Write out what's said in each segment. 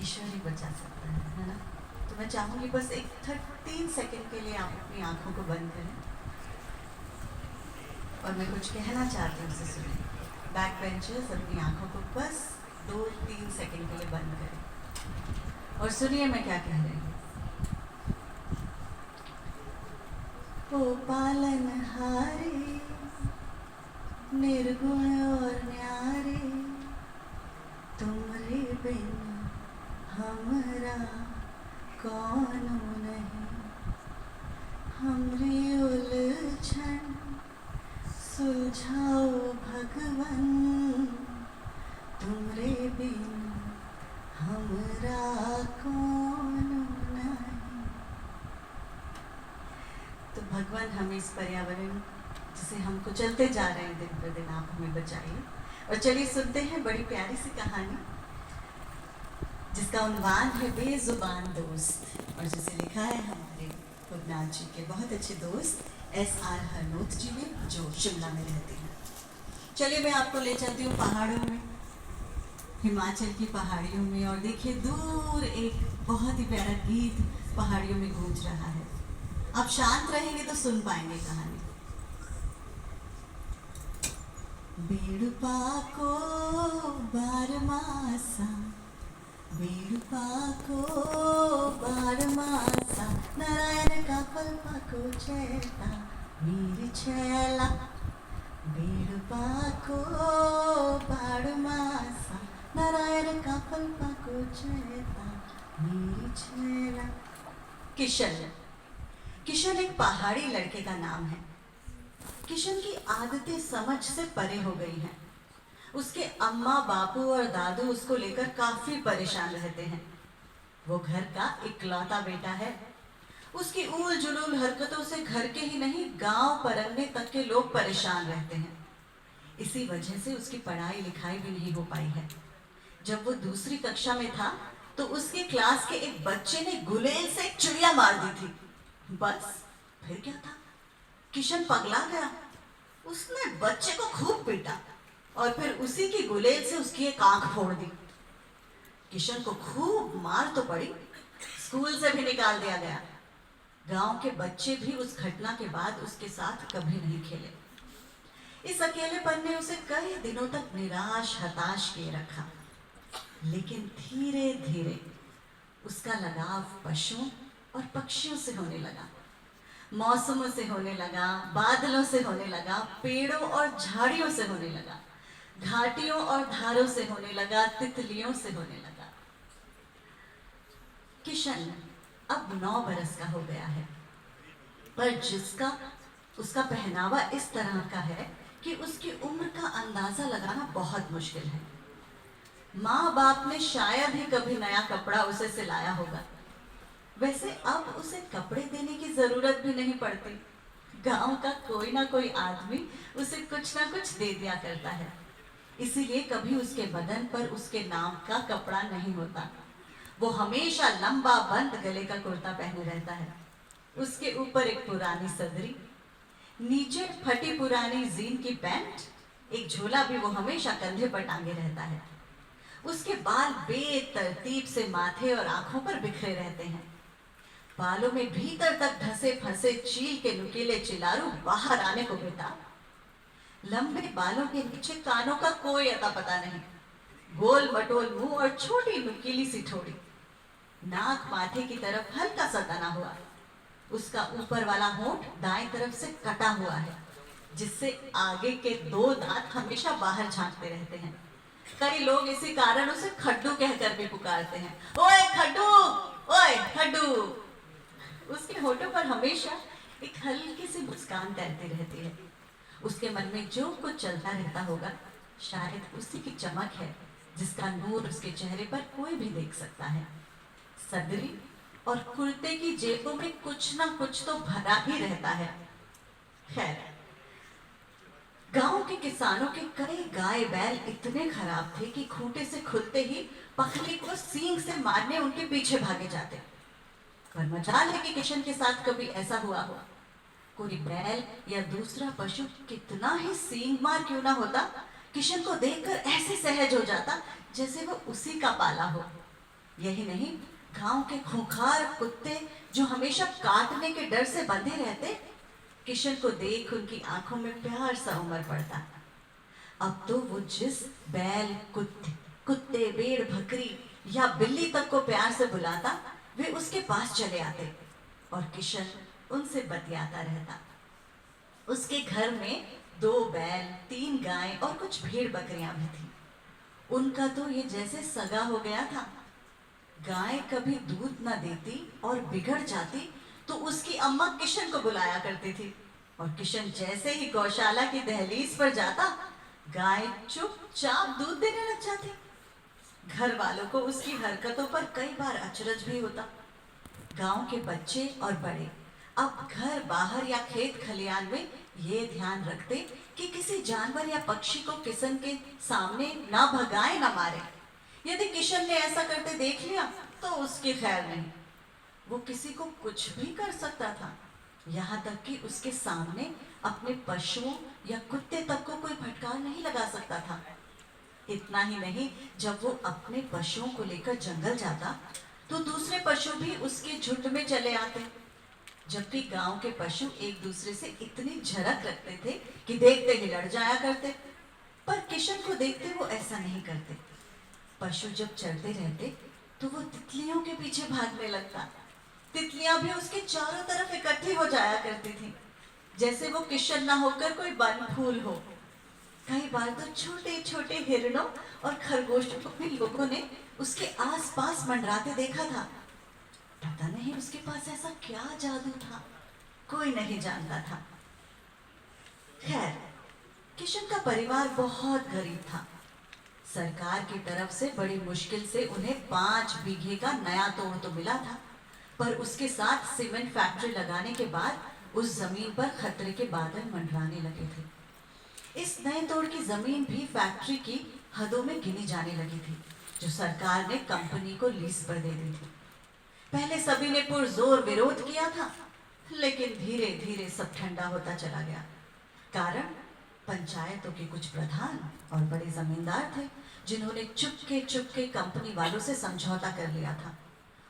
ईश्वर ही बचा सकता है ना। तो मैं चाहूँगी बस एक 13 सेकंड के लिए आप अपनी आंखों को बंद करें और मैं कुछ कहना चाहती हूँ उसे सुने। बैक बेंचर्स अपनी आंखों को बस 2-3 सेकंड के लिए बंद करें और सुनिए मैं क्या कह रही हूँ। ओ पालनहारी निर्गुण और न्यारे, तुमरे बिन हमरा कौनो नहीं। हमरी उलझन सुलझाओ भगवन, तुमरे बिन हमरा कौनो नहीं। तो भगवान हमें इस पर्यावरण जिसे हम कुचलते जा रहे हैं दिन पर दिन, आप हमें बचाइए। और चलिए सुनते हैं बड़ी प्यारी सी कहानी जिसका उन्वान है बेजुबान दोस्त, और जिसे लिखा है हमारे खुदनाथ जी के बहुत अच्छे दोस्त S.R. हरनोत जी ने, जो शिमला में रहते हैं। चलिए मैं आपको ले चलती हूँ पहाड़ों में, हिमाचल की पहाड़ियों में, और देखिए दूर एक बहुत ही प्यारा गीत पहाड़ियों में गूंज रहा है। आप शांत रहेंगे तो सुन पाएंगे कहानी। बेड़ुपाको बारमासा, बेड़ुपाको बारमासा, नारायण का पल्पाको चेता मीर छेला। बेड़ुपाको बारमासा, नारायण का पल्पाको चेता मीर छेला। किशन। किशन एक पहाड़ी लड़के का नाम है। किशन की आदतें समझ से परे हो गई हैं। उसके अम्मा बापू और दादू उसको लेकर काफी परेशान रहते हैं। वो घर का इकलौता बेटा है। उसकी ऊल जुलूल हरकतों से घर के ही नहीं गांव परगने तक के लोग परेशान रहते हैं। इसी वजह से उसकी पढ़ाई लिखाई भी नहीं हो पाई है। जब वो दूसरी कक्षा में था तो उसके क्लास के एक बच्चे ने गुलेल से एक चिड़िया मार दी थी। बस फिर क्या था, किशन पगला गया। उसने बच्चे को खूब पीटा और फिर उसी की गुलेल से उसकी एक आंख फोड़ दी। किशन को खूब मार तो पड़ी, स्कूल से भी निकाल दिया गया। गांव के बच्चे भी उस घटना के बाद उसके साथ कभी नहीं खेले। इस अकेलेपन ने उसे कई दिनों तक निराश हताश किए रखा। लेकिन धीरे धीरे उसका लगाव पशुओं और पक्षियों से होने लगा, मौसमों से होने लगा, बादलों से होने लगा, पेड़ों और झाड़ियों से होने लगा, घाटियों और धारों से होने लगा, तितलियों से होने लगा। किशन अब 9 बरस का हो गया है, पर जिसका उसका पहनावा इस तरह का है कि उसकी उम्र का अंदाजा लगाना बहुत मुश्किल है। माँ बाप ने शायद ही कभी नया कपड़ा उसे सिलाया होगा। वैसे अब उसे कपड़े देने की जरूरत भी नहीं पड़ती। गांव का कोई ना कोई आदमी उसे कुछ ना कुछ दे दिया करता है। इसीलिए कभी उसके बदन पर उसके नाम का कपड़ा नहीं होता। वो हमेशा लंबा बंद गले का कुर्ता पहने रहता है। उसके ऊपर एक पुरानी सदरी, नीचे फटी पुरानी जीन की पैंट, एक झोला भी वो हमेशा कंधे पर टांगे रहता है। उसके बाल बेतरतीब से माथे और आंखों पर बिखरे रहते हैं। बालों में भीतर तक धसे फंसे चील के नुकीले चिलारू बाहर आने को बेताब। लंबे बालों के नीचे कानों का कोई अता पता नहीं, गोल मटोल मुंह और छोटी नुकीली सी ठोड़ी। नाक माथे की तरफ हल्का सा तना हुआ। उसका ऊपर वाला होंठ दाएं तरफ से कटा हुआ है, जिससे आगे के 2 दांत हमेशा बाहर झांकते रहते हैं। कई लोग इसी कारण उसे खड्डू कहकर भी पुकारते हैं। ओए खड्डू, ओए खड्डू। उसके होठों पर हमेशा एक हल्की सी मुस्कान तैरती रहती है। उसके मन में जो कुछ चलता रहता होगा, शायद उसी की चमक है जिसका नूर उसके चेहरे पर कोई भी देख सकता है। सदरी और कुर्ते की जेबों में कुछ ना कुछ तो भरा ही रहता है। खैर, गांव के किसानों के कई गाय बैल इतने खराब थे कि खूंटे से खुलते ही पखली को सींग से मारने उनके पीछे भागे जाते। पर मजाल है कि किशन के साथ कभी ऐसा हुआ हो। कोई बैल या दूसरा पशु कितना ही सींग मार क्यों ना होता, किशन को देखकर ऐसे सहज हो जाता जैसे वो उसी का पाला हो। यही नहीं, गांव के खूंखार कुत्ते जो हमेशा काटने के डर से बंधे रहते, किशन को देख उनकी आंखों में प्यार सा उमड़ पड़ता। अब तो वो जिस बैल, कुत्ते, भेड़, बकरी या बिल्ली तक को प्यार से बुलाता, वे उसके पास चले आते और किशन उनसे बतियाता रहता। उसके घर में 2 बैल, 3 गाय और कुछ भेड़ बकरियां भी थी। उनका तो ये जैसे सगा हो गया था। गाय कभी दूध न देती और बिगड़ जाती तो उसकी अम्मा किशन को बुलाया करती थी, और किशन जैसे ही गौशाला की दहलीज पर जाता, गाय चुपचाप दूध देने लग जाती। घर वालों को उसकी हरकतों पर कई बार अचरज भी होता। गांव के बच्चे और बड़े अब घर बाहर या खेत खलियान में ये ध्यान रखते कि किसी जानवर या पक्षी को किशन के सामने ना भगाए ना मारे। यदि किशन ने ऐसा करते देख लिया तो उसकी खैर नहीं। वो किसी को कुछ भी कर सकता था, यहाँ तक कि उसके सामने अपने पशुओं या कुत्ते तक को कोई फटकार नहीं लगा सकता था। इतना ही नहीं, जब वो अपने पशुओं को लेकर जंगल जाता तो दूसरे पशु भी उसके झुंड में चले आते। जबकि गांव के पशु एक दूसरे से इतनी झड़क रखते थे कि देखते ही लड़ जाया करते, पर किशन को देखते वो ऐसा नहीं करते। पशु जब चलते रहते तो वो तितलियों के पीछे भागने लगता। तितलियां भी उसके चारों तरफ इकट्ठी हो जाया करती थी, जैसे वो किशन ना होकर कोई वन फूल हो। कई बार तो छोटे छोटे हिरणों और खरगोशों को भी लोगों ने उसके आसपास मंडराते देखा था। पता नहीं उसके पास ऐसा क्या जादू था, कोई नहीं जानता था। खैर, किशन का परिवार बहुत गरीब था। सरकार की तरफ से बड़ी मुश्किल से उन्हें 5 बीघे का नया तोड़ तो मिला था, पर उसके साथ सीमेंट फैक्ट्री लगाने के बाद उस जमीन पर खतरे के बादल मंडराने लगे थे। इस नए तोड़ की जमीन भी फैक्ट्री की हदों में गिनी जाने लगी थी, जो सरकार ने कंपनी को लीज पर दे दी थी। पहले सभी ने पुरजोर विरोध किया था, लेकिन धीरे धीरे सब ठंडा होता चला गया। कारण पंचायतों के कुछ प्रधान और बड़े जमींदार थे, जिन्होंने चुपके चुपके कंपनी वालों से समझौता कर लिया था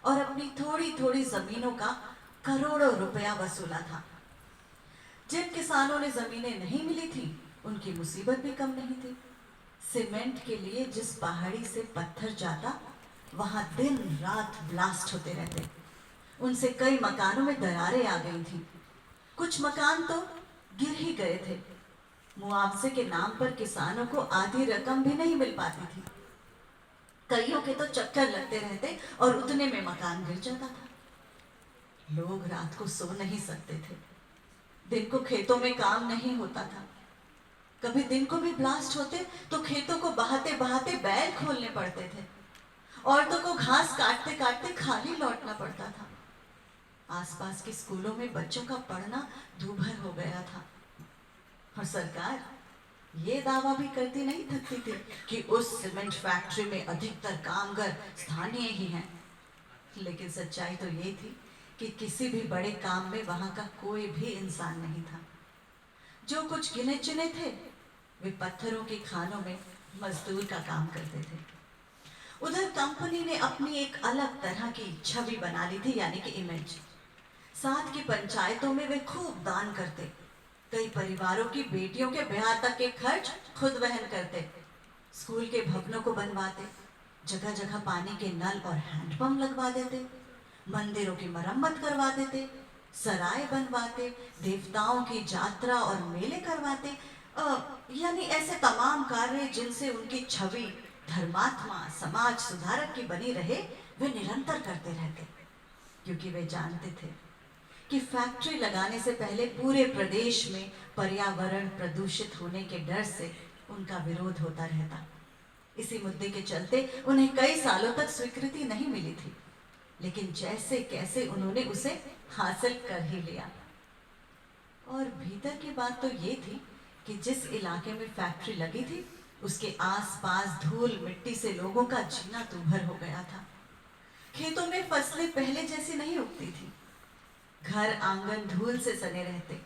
और अपनी थोड़ी थोड़ी जमीनों का करोड़ों रुपया वसूला था। जिन किसानों ने जमीनें नहीं मिली थी, उनकी मुसीबत भी कम नहीं थी। सीमेंट के लिए जिस पहाड़ी से पत्थर जाता, वहां दिन रात ब्लास्ट होते रहते। उनसे कई मकानों में दरारें आ गई थी। कुछ मकान तो गिर ही गए थे। मुआवजे के नाम पर किसानों को आधी रकम भी नहीं मिल पाती थी। कईयों के तो चक्कर लगते रहते और उतने में मकान गिर जाता था। लोग रात को सो नहीं सकते थे। दिन को खेतों में काम नहीं होता था। कभी दिन को भी ब्लास्ट होते तो खेतों को बहाते बहाते बैल खोलने पड़ते थे। औरतों को घास काटते काटते खाली लौटना पड़ता था। आसपास के स्कूलों में बच्चों का पढ़ना दूभर हो गया था, और सरकार ये दावा भी करती नहीं थकती थी कि उस सीमेंट फैक्ट्री में अधिकतर कामगार स्थानीय ही हैं। लेकिन सच्चाई तो ये थी कि किसी भी बड़े काम में वहां का कोई भी इंसान नहीं था। जो कुछ गिने चुने थे, वे पत्थरों की खानों में मजदूर का काम करते थे। उधर कंपनी ने अपनी एक अलग तरह की छवि बना ली थी, यानी कि इमेज। साथ की पंचायतों में वे खूब दान करते। कई परिवारों की बेटियों के ब्याह तक के खर्च खुद वहन करते। स्कूल के भवनों को बनवाते, जगह जगह पानी के नल और हैंडपंप लगवा देते, मंदिरों की मरम्मत करवा देते, सराय बनवाते, देवताओं की यात्रा और मेले करवाते। यानी ऐसे तमाम कार्य जिनसे उनकी छवि धर्मात्मा, समाज सुधारक की बनी रहे, वे निरंतर करते रहते। क्योंकि वे जानते थे कि फैक्ट्री लगाने से पहले पूरे प्रदेश में पर्यावरण प्रदूषित होने के डर से उनका विरोध होता रहता। इसी मुद्दे के चलते उन्हें कई सालों तक स्वीकृति नहीं मिली थी, लेकिन जैसे कैसे उन्होंने उसे हासिल कर ही लिया। और भीतर की बात तो ये थी कि जिस इलाके में फैक्ट्री लगी थी, उसके आसपास धूल मिट्टी से लोगों का जीना दूभर हो गया था। खेतों में फसलें पहले जैसी नहीं उगती थी। घर आंगन धूल से सने रहते।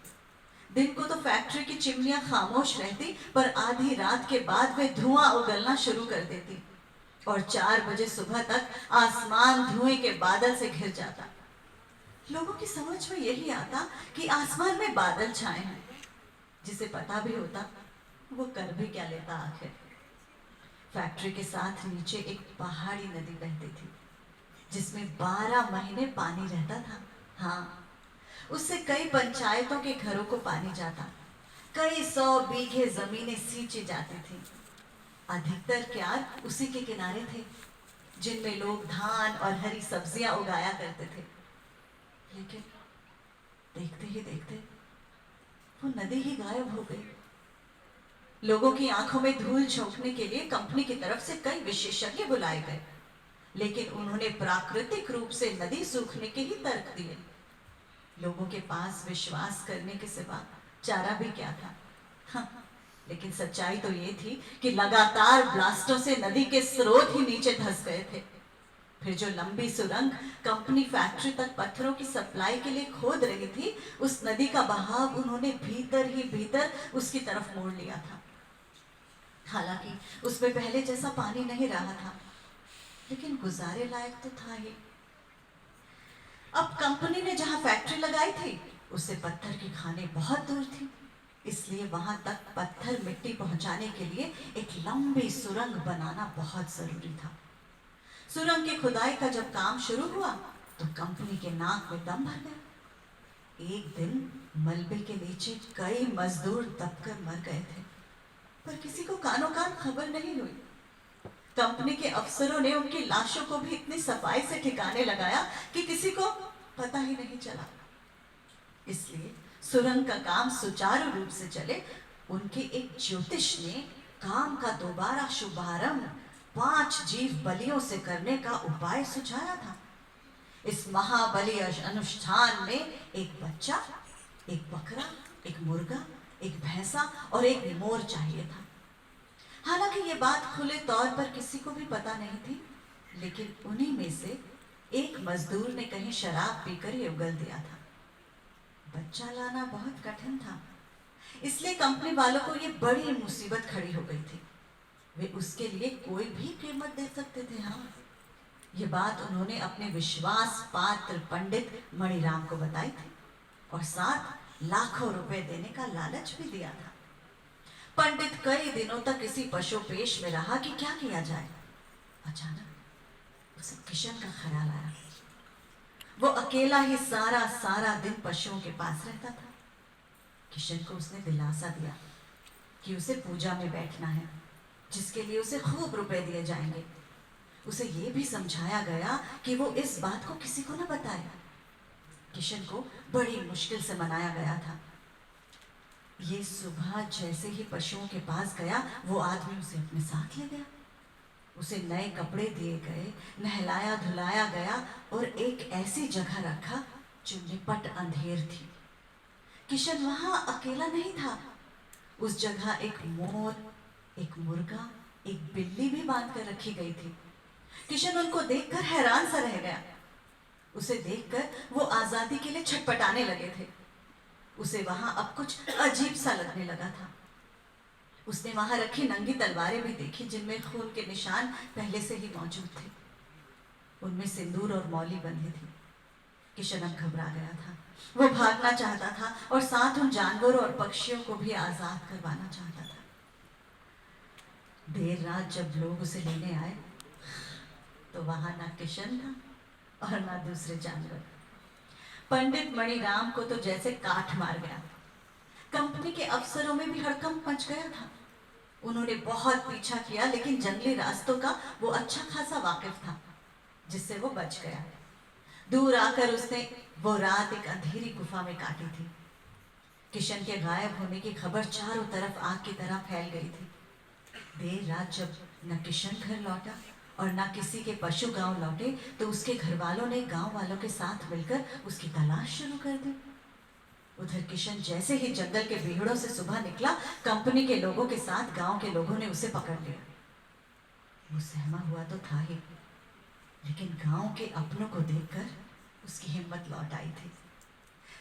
दिन को तो फैक्ट्री की चिमनियां खामोश रहती, पर आधी रात के बाद वे धुआं उगलना शुरू कर देती। और 4 बजे सुबह तक आसमान धुएं के बादल से घिर जाता। लोगों की समझ में यही आता कि आसमान में बादल छाए हैं। जिसे पता भी होता वो कर भी क्या लेता आखिर। फैक्ट्री के साथ नीचे एक पहाड़ी नदी बहती थी जिसमें 12 महीने पानी रहता था। हाँ, उससे कई पंचायतों के घरों को पानी जाता। कई 100 बीघे जमीनें सींची जाती थी। अधिकतर क्यार उसी के किनारे थे जिनमें लोग धान और हरी सब्जियां उगाया करते थे। लेकिन देखते ही देखते वो नदी ही गायब हो गई। लोगों की आंखों में धूल झोंकने के लिए कंपनी की तरफ से कई विशेषज्ञ बुलाए गए, लेकिन उन्होंने प्राकृतिक रूप से नदी सूखने के ही तर्क दिए। लोगों के पास विश्वास करने के सिवा चारा भी क्या था। हाँ, लेकिन सच्चाई तो ये थी कि लगातार ब्लास्टों से नदी के स्रोत ही नीचे धंस गए थे। फिर जो लंबी सुरंग कंपनी फैक्ट्री तक पत्थरों की सप्लाई के लिए खोद रही थी, उस नदी का बहाव उन्होंने भीतर ही भीतर उसकी तरफ मोड़ लिया था। हालांकि उसमें पहले जैसा पानी नहीं रहा था, लेकिन गुजारे लायक तो था ही। अब कंपनी ने जहां फैक्ट्री लगाई थी उससे पत्थर की खानें बहुत दूर थी, इसलिए वहां तक पत्थर मिट्टी पहुंचाने के लिए एक लंबी सुरंग बनाना बहुत जरूरी था। सुरंग की खुदाई का जब काम शुरू हुआ तो कंपनी के नाक में दम भर गया। एक दिन मलबे के नीचे कई मजदूर दबकर मर गए थे, पर किसी को कानो कान खबर नहीं हुई। कंपनी के अफसरों ने उनकी लाशों को भी इतनी सफाई से ठिकाने लगाया कि किसी को पता ही नहीं चला। इसलिए सुरंग का काम सुचारू रूप से चले, उनके एक ज्योतिष ने काम का दोबारा शुभारंभ 5 जीव बलियों से करने का उपाय सुझाया था। इस महाबली अनुष्ठान में एक बच्चा, एक बकरा, एक मुर्गा, एक भैंसा और एक मोर चाहिए था। हालांकि ये बात खुले तौर पर किसी को भी पता नहीं थी, लेकिन उन्हीं में से एक मजदूर ने कहीं शराब पीकर ये उगल दिया था। बच्चा लाना बहुत कठिन था, इसलिए कंपनी वालों को ये बड़ी मुसीबत खड़ी हो गई थी। वे उसके लिए कोई भी कीमत दे सकते थे। हाँ, ये बात उन्होंने अपने विश्वास पात्र पंडित मणिराम को बताई थी और साथ लाखों रुपए देने का लालच भी दिया था। पंडित कई दिनों तक इसी पशुपेश में रहा कि क्या किया जाए। अचानक उसे किशन का ख्याल आया। वो अकेला ही सारा दिन पशुओं के पास रहता था। किशन को उसने दिलासा दिया कि उसे पूजा में बैठना है, जिसके लिए उसे खूब रुपए दिए जाएंगे। उसे ये भी समझाया गया कि वो इस बात को किसी को न बताए। किशन को बड़ी मुश्किल से मनाया गया था। ये सुबह जैसे ही पशुओं के पास गया, वो आदमी उसे अपने साथ ले गया। उसे नए कपड़े दिए गए, नहलाया धुलाया गया और एक ऐसी जगह रखा जो निपट अंधेर थी। किशन वहां अकेला नहीं था। उस जगह एक मोर, एक मुर्गा, एक बिल्ली भी बांध कर रखी गई थी। किशन उनको देखकर हैरान सा रह गया। उसे देखकर वो आजादी के लिए छटपटाने लगे थे। उसे वहां अब कुछ अजीब सा लगने लगा था। उसने वहां रखी नंगी तलवारें भी देखी, जिनमें खून के निशान पहले से ही मौजूद थे। उनमें सिंदूर और मौली बंधी थी। किशन अब घबरा गया था। वो भागना चाहता था और साथ उन जानवरों और पक्षियों को भी आजाद करवाना चाहता था। देर रात जब लोग उसे लेने आए तो वहां ना किशन था और ना दूसरे जानवर। पंडित मणिराम को तो जैसे काठ मार गया। कंपनी के अफसरों में भी हड़कंप मच गया था। उन्होंने बहुत पीछा किया, लेकिन जंगली रास्तों का वो अच्छा खासा वाकिफ था, जिससे वो बच गया। दूर आकर उसने वो रात एक अंधेरी गुफा में काटी थी। किशन के गायब होने की खबर चारों तरफ आग की तरह फैल गई थी। देर रात जब न किशन घर लौटा और न किसी के पशु गांव लौटे, तो उसके घर वालों ने गांव वालों के साथ मिलकर उसकी तलाश शुरू कर दी। उधर किशन जैसे ही जंगल के बीहड़ों से सुबह निकला, कंपनी के लोगों के साथ गांव के लोगों ने उसे पकड़ लिया। वो सहमा हुआ तो था ही, लेकिन गांव के अपनों को देखकर उसकी हिम्मत लौट आई थी।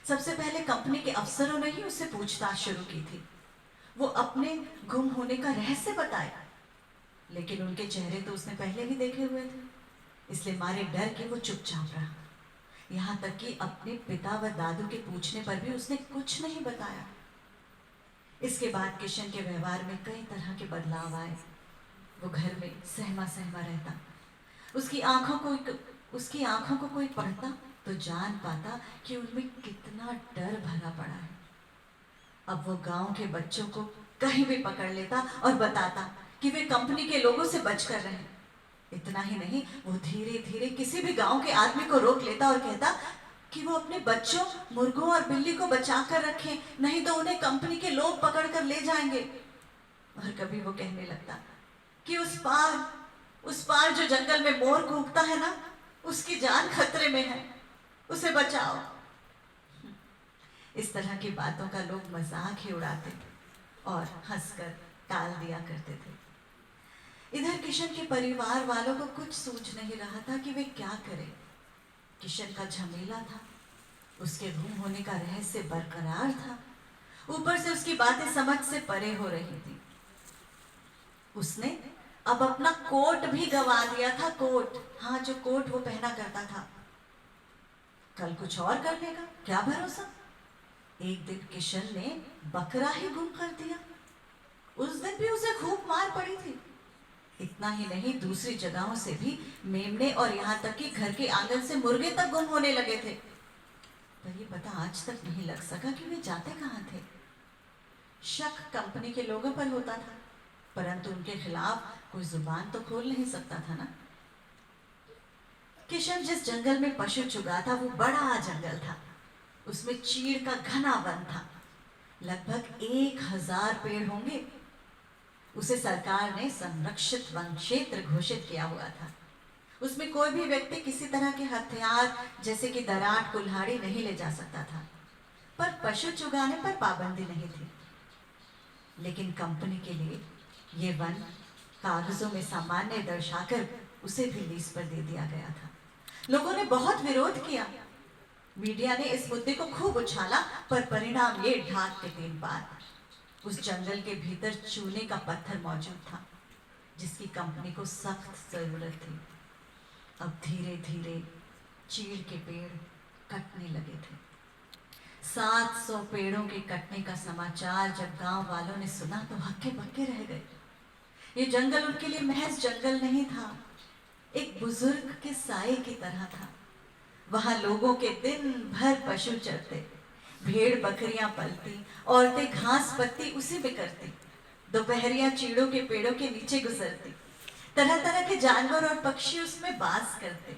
सबसे पहले कंपनी के अफसरों ने ही उससे पूछताछ शुरू की थी। वो अपने गुम होने का रहस्य बताया। लेकिन उनके चेहरे तो उसने पहले ही देखे हुए थे, इसलिए मारे डर के वो चुपचाप रहा। यहाँ तक कि अपने पिता व दादू के पूछने पर भी उसने कुछ नहीं बताया। इसके बाद किशन के व्यवहार में कई तरह के बदलाव आए। वो घर में सहमा सहमा रहता। उसकी आंखों को कोई पढ़ता तो जान पाता कि उनमें कितना डर भरा पड़ा है। अब वो गांव के बच्चों को कहीं भी पकड़ लेता और बताता कि वे कंपनी के लोगों से बचकर रहें। इतना ही नहीं, वो धीरे धीरे किसी भी गांव के आदमी को रोक लेता और कहता कि वो अपने बच्चों, मुर्गों और बिल्ली को बचा कर रखें, नहीं तो उन्हें कंपनी के लोग पकड़ कर ले जाएंगे। और कभी वो कहने लगता कि उस पार जो जंगल में मोर कूकता है ना, उसकी जान खतरे में है, उसे बचाओ। इस तरह की बातों का लोग मजाक ही उड़ाते और हंसकर टाल दिया करते थे। इधर किशन के परिवार वालों को कुछ सूझ नहीं रहा था कि वे क्या करें। किशन का झमेला था, उसके गुम होने का रहस्य बरकरार था, ऊपर से उसकी बातें समझ से परे हो रही थी। उसने अब अपना कोट भी गंवा दिया था। कोट, हाँ, जो कोट वो पहना करता था। कल कुछ और करने का क्या भरोसा। एक दिन किशन ने बकरा ही गुम कर दिया। उस दिन भी उसे खूब मार पड़ी थी। इतना ही नहीं, दूसरी जगहों से भी मेमने और यहाँ तक कि घर के आंगन से मुर्गे तक गुम होने लगे थे। पर ये पता आज तक नहीं लग सका कि वे जाते कहाँ थे। शक कंपनी के लोगों पर होता था, परंतु उनके खिलाफ कोई जुबान तो खोल नहीं सकता था ना। किशन जिस जंगल में पशु चुगा था वो बड़ा जंगल था। उसमें चीड़ का घना वन था। लगभग 1000 पेड़ होंगे। उसे सरकार ने संरक्षित वन क्षेत्र घोषित किया हुआ था। उसमें कोई भी व्यक्ति किसी तरह के हथियार जैसे कि दराट, कुल्हाड़ी नहीं ले जा सकता था, पर पशु चुगाने पर पाबंदी नहीं थी। लेकिन कंपनी के लिए ये वन कागजों में सामान्य दर्शाकर उसे भी लीज पर दे दिया गया था। लोगों ने बहुत विरोध किया। मीडिया ने इस मुद्दे को खूब उछाला, पर परिणाम ये ढाक के 3 बार। उस जंगल के भीतर चूने का पत्थर मौजूद था, जिसकी कंपनी को सख्त जरूरत थी। अब धीरे धीरे चीड़ के पेड़ कटने लगे थे। 700 पेड़ों के कटने का समाचार जब गांव वालों ने सुना तो हक्के बक्के रह गए। ये जंगल उनके लिए महज जंगल नहीं था, एक बुजुर्ग के साये की तरह था। वहां लोगों के दिन भर पशु चरते, भेड़ बकरियां पलती, औरतें घास पत्ती उसी में करती, दोपहरिया चीड़ों के पेड़ों के नीचे गुजरती। तरह तरह के जानवर और पक्षी उसमें बास करते।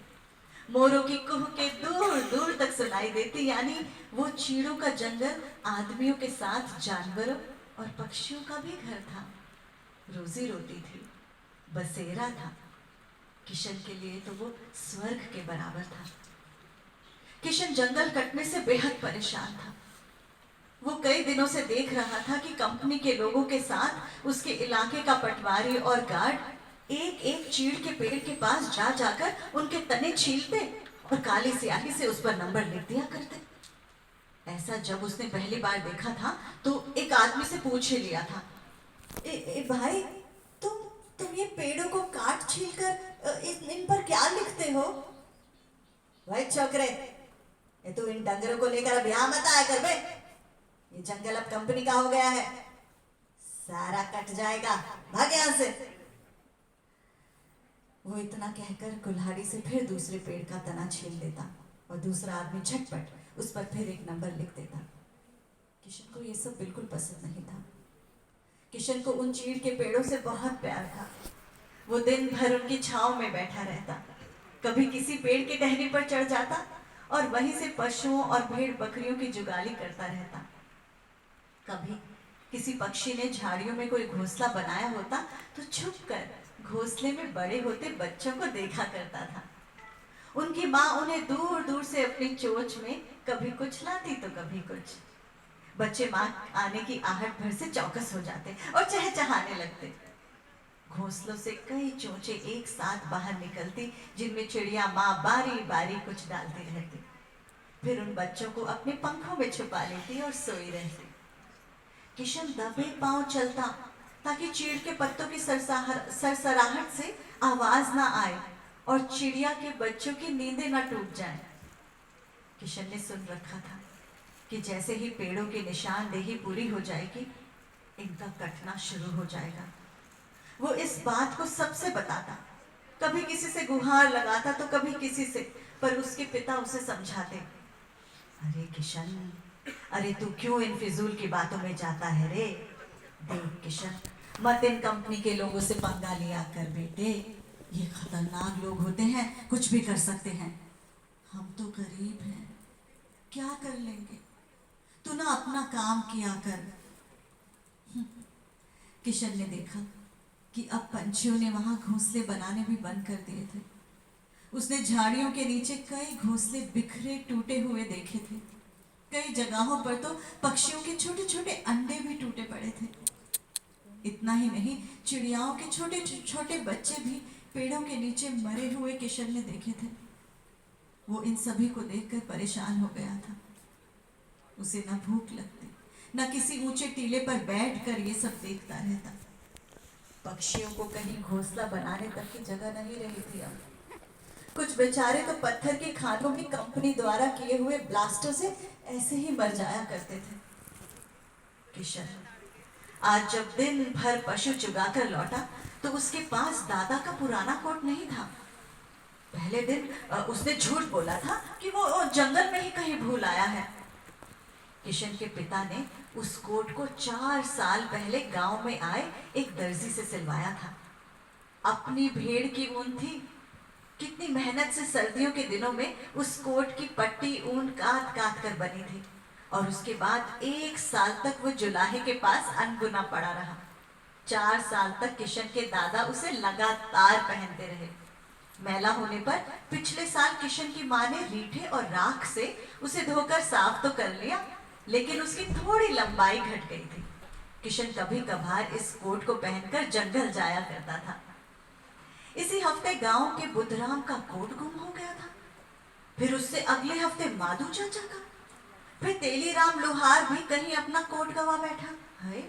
मोरों की कुह के दूर दूर तक सुनाई देती। यानी वो चीड़ों का जंगल आदमियों के साथ जानवरों और पक्षियों का भी घर था। रोजी रोटी थी, बसेरा था। किशन के लिए तो वो स्वर्ग के बराबर था। किशन जंगल कटने से बेहद परेशान था। वो कई दिनों से देख रहा था कि कंपनी के लोगों के साथ उसके इलाके का पटवारी और गार्ड एक एक चीड़ के पेड़ के पास जा जाकर उनके तने छीलते और काली स्याही से उस पर नंबर लिख दिया करते। ऐसा जब उसने पहली बार देखा था तो एक आदमी से पूछ ही लिया था, भाई, तुम ये पेड़ों को काट छील कर इन पर क्या लिखते हो? भाई छोकरे, ये तू इन डंगरों को लेकर अब यहाँ मत आया कर बे। ये जंगल अब कंपनी का हो गया है, सारा कट जाएगा, भाग यहाँ से। वो इतना कहकर कुल्हाड़ी से फिर दूसरे पेड़ का तना छील देता और दूसरा आदमी झटपट उस पर फिर एक नंबर लिख देता। किशन को ये सब बिल्कुल पसंद नहीं था। किशन को उन चीड़ के पेड़ों से बहुत प्यार था। वो दिन भर उनकी छांव में बैठा रहता, कभी किसी पेड़ की टहनी पर चढ़ जाता और वहीं से पशुओं और भेड़ बकरियों की जुगाली करता रहता। कभी किसी पक्षी ने झाड़ियों में कोई घोंसला बनाया होता तो छुपकर घोंसले में बड़े होते बच्चों को देखा करता था। उनकी माँ उन्हें दूर दूर से अपनी चोंच में कभी कुछ लाती तो कभी कुछ। बच्चे माँ आने की आहट भर से चौकस हो जाते और चहचहाने लगते। घोंसलों से कई चोंचे एक साथ बाहर निकलती, जिनमें चिड़िया माँ बारी बारी कुछ डालती रहती। फिर उन बच्चों को अपने पंखों में छुपा लेती और सोई रहती। किशन दबे पांव चलता, ताकि चीड़ के पत्तों की सरसराहट से आवाज ना आए और चिड़िया के बच्चों की नींदें ना टूट जाएं। किशन ने सुन रखा था कि जैसे ही पेड़ों की निशानदेही पूरी हो जाएगी, इनका कटना शुरू हो जाएगा। वो इस बात को सबसे बताता, कभी किसी से गुहार लगाता तो कभी किसी से, पर उसके पिता उसे समझाते, अरे किशन, अरे तू क्यों इन फिजूल की बातों में जाता है रे? देख किशन, मत इन कंपनी के लोगों से पंगा लिया कर बेटे, ये खतरनाक लोग होते हैं, कुछ भी कर सकते हैं। हम तो गरीब हैं, क्या कर लेंगे, तू ना अपना काम किया कर। किशन ने देखा कि अब पंछियों ने वहां घोंसले बनाने भी बंद कर दिए थे। उसने झाड़ियों के नीचे कई घोंसले बिखरे टूटे हुए देखे थे। कई जगहों पर तो पक्षियों के छोटे छोटे अंडे भी टूटे पड़े थे। इतना ही नहीं, चिड़ियाओं के छोटे छोटे बच्चे भी पेड़ों के नीचे मरे हुए किशन ने देखे थे। वो इन सभी को देखकर परेशान हो गया था। उसे न भूख लगती, न किसी ऊंचे टीले पर बैठकर ये सब देखता रहता। पक्षियों को कहीं घोंसला बनाने तक की जगह नहीं रही थी अब। कुछ बेचारे तो पत्थर के खानों की कंपनी द्वारा किए हुए ब्लास्टों से ऐसे ही मर जाया करते थे। किशन आज जब दिन भर पशु चुगाकर लौटा तो उसके पास दादा का पुराना कोट नहीं था। पहले दिन उसने झूठ बोला था कि वो जंगल में ही कहीं भूल आया है। किशन के पिता ने उस कोट को 4 साल पहले गांव में आए एक दर्जी से सिलवाया था। अपनी भेड़ की ऊन थी। कितनी मेहनत से सर्दियों के दिनों में उस कोट की पट्टी ऊन काट काट कर बनी थी और उसके बाद 1 साल तक वो जुलाहे के पास अनबुना पड़ा रहा। 4 साल तक किशन के दादा उसे लगातार पहनते रहे। मैला होने पर पिछले साल किशन की माँ ने रीठे और राख से उसे धोकर साफ तो कर लिया, लेकिन उसकी थोड़ी लंबाई घट गई थी। किशन कभी कभार इस कोट को पहनकर जंगल जाया करता था। इसी हफ्ते गांव के बुद्धराम का कोट गुम हो गया था। फिर उससे अगले हफ्ते माधु चाचा का, फिर तेलीराम लोहार भी कहीं अपना कोट गवा बैठा है।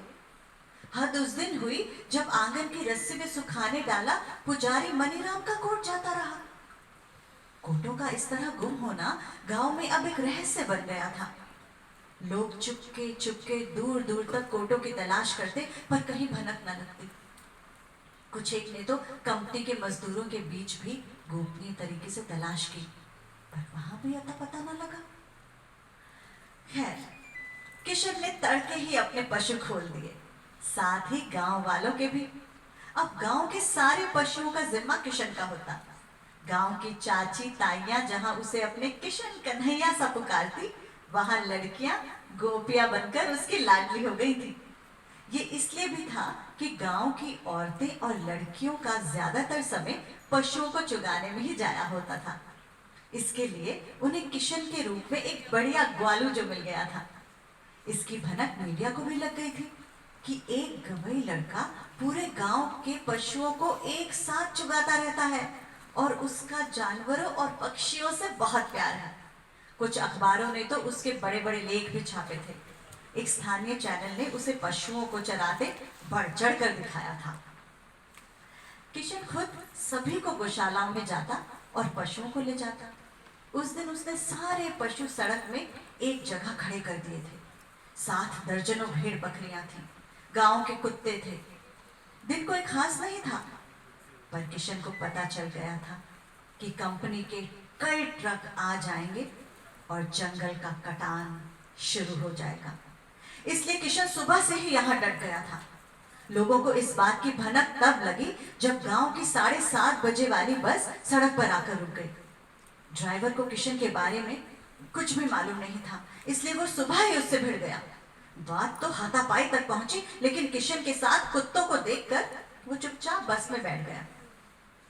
हद उस दिन हुई जब आंगन की रस्सी में सुखाने डाला पुजारी मनीराम का कोट जाता रहा। कोटों का इस तरह गुम होना गांव में अब एक रहस्य बन गया था। लोग चुपके चुपके दूर दूर तक कोटों की तलाश करते, पर कहीं भनक न लगती। कुछ एक ने तो कंपनी के मजदूरों के बीच भी गोपनीय तरीके से तलाश की, पर वहां भी अता पता न लगा। खैर, किशन ने तड़के ही अपने पशु खोल दिए, साथ ही गांव वालों के भी। अब गांव के सारे पशुओं का जिम्मा किशन का होता। गांव की चाची ताइयां जहां उसे अपने किशन कन्हैया सा पुकारती, वहां लड़कियां गोपियां बनकर उसकी लाडली हो गई थी। ये इसलिए भी था कि गांव की औरतें और लड़कियों का ज्यादातर समय पशुओं को चुगाने में ही जाया होता था। इसके लिए उन्हें किशन के रूप में एक बढ़िया ग्वालू जो मिल गया था। इसकी भनक मीडिया को भी लग गई थी कि एक गवई लड़का पूरे गांव के पशुओं को एक साथ चुगाता रहता है और उसका जानवरों और पक्षियों से बहुत प्यार है। कुछ अखबारों ने तो उसके बड़े बड़े लेख भी छापे थे। एक स्थानीय चैनल ने उसे पशुओं को चराते बढ़ चढ़ कर दिखाया था। किशन खुद सभी को गौशालाओं में जाता और पशुओं को ले जाता। उस दिन उसने सारे पशु सड़क में एक जगह खड़े कर दिए थे। 7 दर्जनों भेड़ बकरियां थी, गांव के कुत्ते थे। दिन कोई खास नहीं था, पर किशन को पता चल गया था कि कंपनी के कई ट्रक आ जाएंगे और जंगल का कटान शुरू हो जाएगा। इसलिए किशन सुबह से ही यहाँ डट गया था। लोगों को इस बात की भनक तब लगी जब गांव की 7:30 बजे वाली बस सड़क पर आकर रुक गई। ड्राइवर को किशन के बारे में कुछ भी मालूम नहीं था, इसलिए वो सुबह ही उससे भिड़ गया। बात तो हाथापाई तक पहुंची, लेकिन किशन के साथ कुत्तों को देखकर वो चुपचाप बस में बैठ गया।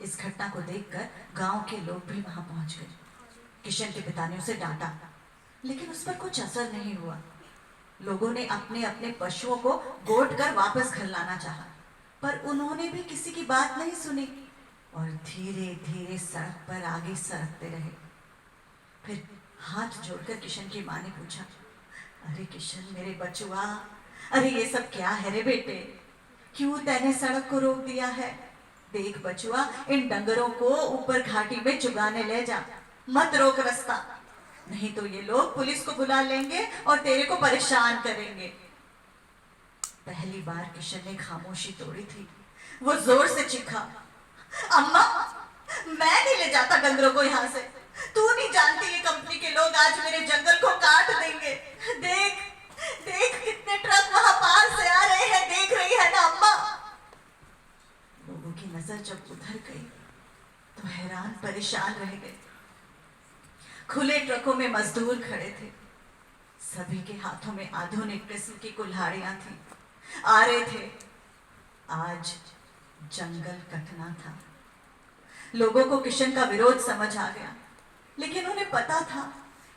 इस घटना को देखकर गांव के लोग भी वहां पहुंच गए। किशन के पिता ने उसे डांटा, लेकिन उस पर कुछ असर नहीं हुआ। लोगों ने अपने अपने पशुओं को गोद कर वापस घर लाना चाहा, पर उन्होंने भी किसी की बात नहीं सुनी और धीरे धीरे सड़क पर आगे सरकते रहे। फिर हाथ जोड़कर किशन की माँ ने पूछा, अरे किशन मेरे बचुआ, अरे ये सब क्या है रे बेटे? क्यों तैने सड़क को रोक दिया है? देख बचुआ, इन डंगरों को ऊपर घाटी में चुगाने ले जा, मत रोक रास्ता, नहीं तो ये लोग पुलिस को बुला लेंगे और तेरे को परेशान करेंगे। पहली बार किशन ने खामोशी तोड़ी थी। वो जोर से चीखा, अम्मा, मैं नहीं ले जाता डंगरों को यहाँ से। तू नहीं जानती ये कंपनी के लोग आज मेरे जंगल को काट देंगे। देख देख कितने ट्रक वहां पार से आ रहे हैं, देख रही है ना अम्मा? लोगों की नजर जब उधर गई तो हैरान परेशान रह गए। खुले ट्रकों में मजदूर खड़े थे, सभी के हाथों में आधुनिक किस्म की कुल्हाड़ियां थी। आ रहे थे। आज जंगल कटना था। लोगों को किशन का विरोध समझ आ गया, लेकिन उन्हें पता था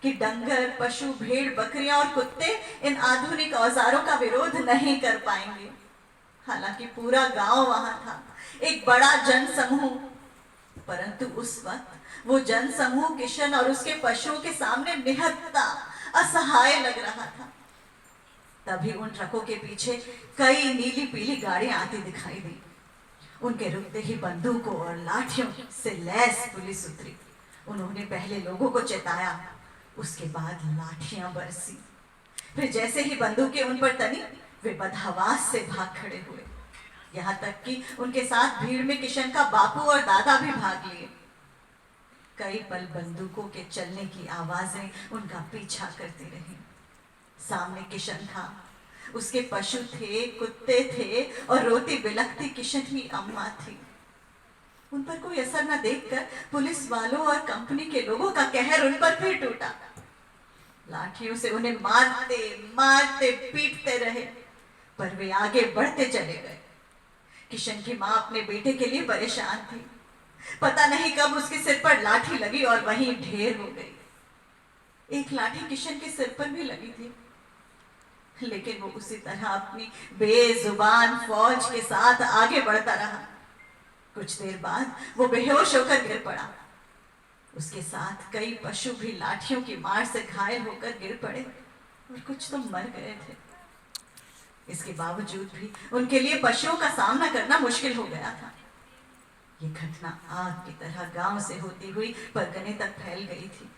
कि डंगर, पशु, भेड़, बकरियां और कुत्ते इन आधुनिक औजारों का विरोध नहीं कर पाएंगे। हालांकि पूरा गांव वहां था, एक बड़ा जनसमूह, परंतु उस वक्त वो जनसमूह किशन और उसके पशुओं के सामने निहत्था, असहाय लग रहा था। तभी उन ट्रकों के पीछे कई नीली पीली गाड़ियां आती दिखाई दी। उनके रुकते ही बंदूकों और लाठियों से लैस पुलिस उतरी। उन्होंने पहले लोगों को चेताया, उसके बाद लाठियां बरसी। फिर जैसे ही बंदूकें उन पर तनी, वे बदहवास से भाग खड़े हुए। यहाँ तक कि उनके साथ भीड़ में किशन का बापू और दादा भी भाग लिए। कई पल बंदूकों के चलने की आवाजें उनका पीछा करती रही। सामने किशन था, उसके पशु थे, कुत्ते थे और रोती बिलखती किशन की अम्मा थी। उन पर कोई असर न देखकर पुलिस वालों और कंपनी के लोगों का कहर उन पर फिर टूटा। लाठियों से उन्हें मारते मारते पीटते रहे, पर वे आगे बढ़ते चले गए। किशन की माँ अपने बेटे के लिए परेशान थी। पता नहीं कब उसके सिर पर लाठी लगी और वहीं ढेर हो गई। एक लाठी किशन के सिर पर भी लगी थी, लेकिन वो उसी तरह अपनी बेजुबान फौज के साथ आगे बढ़ता रहा। कुछ देर बाद वो बेहोश होकर गिर पड़ा। उसके साथ कई पशु भी लाठियों की मार से घायल होकर गिर पड़े और कुछ तो मर गए थे। इसके बावजूद भी उनके लिए पशुओं का सामना करना मुश्किल हो गया था। ये घटना आग की तरह गांव से होती हुई परगने तक फैल गई थी।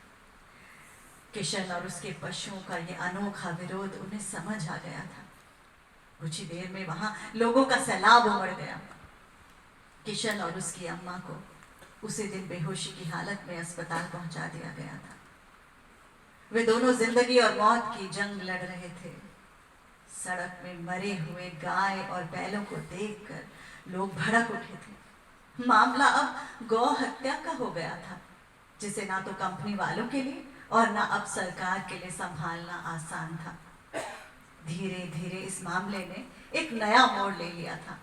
किशन और उसके पशुओं का ये अनोखा विरोध उन्हें समझ आ गया था। कुछ ही देर में वहां लोगों का सैलाब उमड़ गया। किशन और उसकी अम्मा को उसी दिन बेहोशी की हालत में अस्पताल पहुंचा दिया गया था। वे दोनों जिंदगी और मौत की जंग लड़ रहे थे। सड़क में मरे हुए गाय और बैलों को देखकर लोग भड़क उठे थे। मामला अब गौ हत्या का हो गया था, जिसे ना तो कंपनी वालों के लिए और ना अब सरकार के लिए संभालना आसान था। धीरे धीरे इस मामले ने एक नया मोड़ ले लिया था,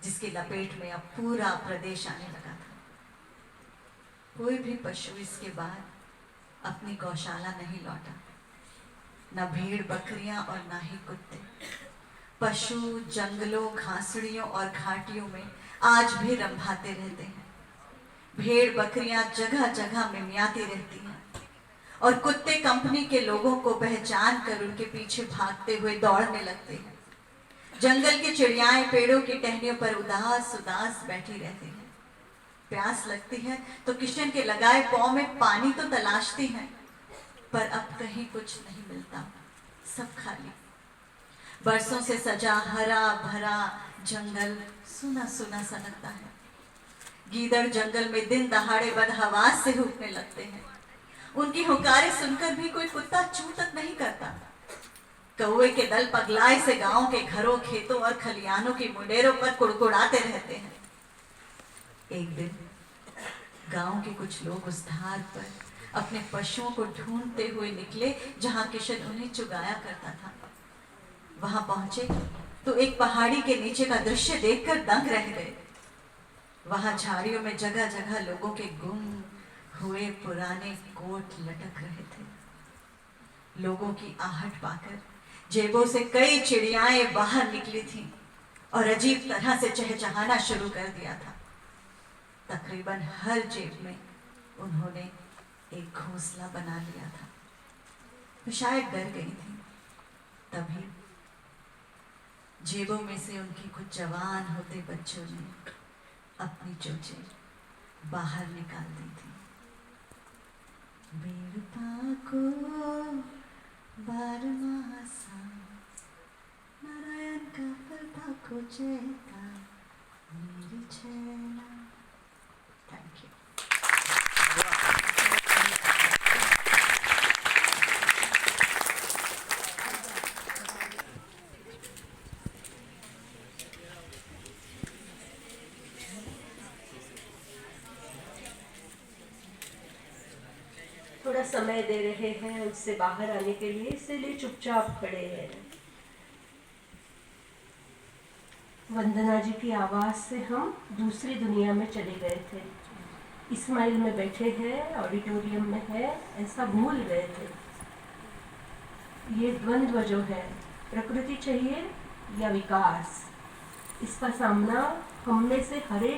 जिसकी लपेट में अब पूरा प्रदेश आने लगा था। कोई भी पशु इसके बाद अपनी गौशाला नहीं लौटा, न भीड़ बकरियां और न ही कुत्ते। पशु जंगलों, घासड़ियों और घाटियों में आज भी रंभाते रहते हैं। भेड़ बकरियां जगह जगह मिमियाती रहती हैं और कुत्ते कंपनी के लोगों को पहचान कर उनके पीछे भागते हुए दौड़ने लगते हैं। जंगल की चिड़ियाएं पेड़ों की टहनियों पर उदास उदास बैठी रहती हैं। प्यास लगती है तो किशन के लगाए पांव में पानी तो तलाशती हैं, पर अब कहीं कुछ नहीं मिलता, सब खाली। बरसों से सजा हरा भरा जंगल सूना सूना सा लगता है। गीदड़ जंगल में दिन दहाड़े बदहवास से हुक्कने लगते हैं। उनकी हुंकारें सुनकर भी कोई कुत्ता चू तक नहीं करता। कौवे के दल पगलाए से गांव के घरों, खेतों और खलियानों की मुंडेरों पर कुड़कुड़ाते रहते हैं। एक दिन गांव के कुछ लोग उस धार पर अपने पशुओं को ढूंढते हुए निकले जहां किशन उन्हें चुगाया करता था। वहां पहुंचे तो एक पहाड़ी के नीचे का दृश्य देखकर दंग रह गए। वहां झाड़ियों में जगह जगह लोगों के गुम हुए पुराने कोट लटक रहे थे। लोगों की आहट पाकर जेबों से कई चिड़ियाएं बाहर निकली थीं और अजीब तरह से चहचहाना शुरू कर दिया था। तकरीबन हर जेब में उन्होंने एक घोंसला बना लिया था। तो शायद डर गई थी। तभी जेबों में से उनकी कुछ जवान होते बच्चों ने अपनी चोचें बाहर निकाल दी थी। बीरपा को बारमासा नारायण का फलता को चेता मेरी छैला। Thank you. थोड़ा समय दे रहे हैं उससे बाहर आने के लिए, इसीलिए चुपचाप खड़े हैं। वंदना जी की आवाज़ से हम दूसरी दुनिया में चले गए थे। इस्माइल में बैठे हैं, ऑडिटोरियम में है, ऐसा भूल गए थे। ये द्वंद्व जो है, प्रकृति चाहिए या विकास, इसका सामना हम में से हर एक